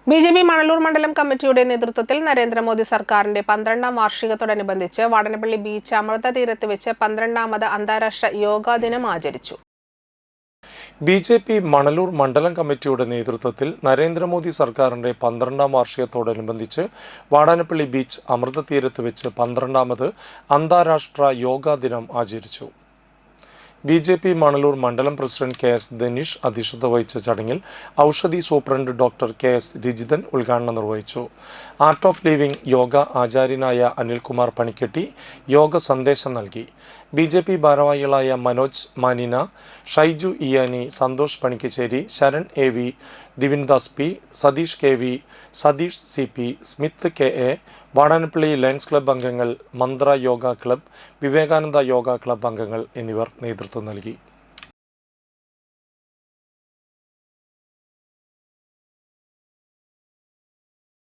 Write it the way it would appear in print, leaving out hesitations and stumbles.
BJP Manalur മണ്ഡലം കമ്മിറ്റിയുടെ നേതൃത്വത്തിൽ നരേന്ദ്രമോദി സർക്കാരിന്റെ 12ാം വാർഷികത്തോടനുബന്ധിച്ച് വാടനപ്പള്ളി ബീച്ച് അമൃത തീരത്ത് വെച്ച് 12ാമത് അന്താരാഷ്ട്ര യോഗാ ദിനം ആചരിച്ചു. ബിജെപി മണലൂർ മണ്ഡലം കമ്മിറ്റിയുടെ നേതൃത്വത്തിൽ നരേന്ദ്രമോദി സർക്കാരിന്റെ 12ാം വാർഷികത്തോടനുബന്ധിച്ച് വാടാനപ്പള്ളി ബീച്ച് അമൃത തീരത്ത് വെച്ച് 12ാമത് അന്താരാഷ്ട്ര യോഗാ ദിനം ആചരിച്ചു. ബിജെപി മണലൂർ മണ്ഡലം പ്രസിഡന്റ് കെ എസ് ധനീഷ് അധ്യക്ഷത വഹിച്ച ചടങ്ങിൽ Oushadhi superintendent doctor K S Rajithan ഉദ്ഘാടനം നിർവഹിച്ചു. ആർട്ട് ഓഫ് ലിവിംഗ് യോഗ ആചാര്യനായ അനിൽകുമാർ പണിക്കെട്ടി യോഗ സന്ദേശം നൽകി. ബിജെപി ഭാരവാഹികളായ Manoj Manina, Shaiju Iyani, Santhosh Panikkassery, Saran A V, Divindas P, Satheesh K V, Satheesh C P, Smith K A, Vadanappally lions club അംഗങ്ങൾ, Mantra yoga club, Vivekananda yoga club അംഗങ്ങൾ എന്നിവർ നേതൃത്വം നൽകി.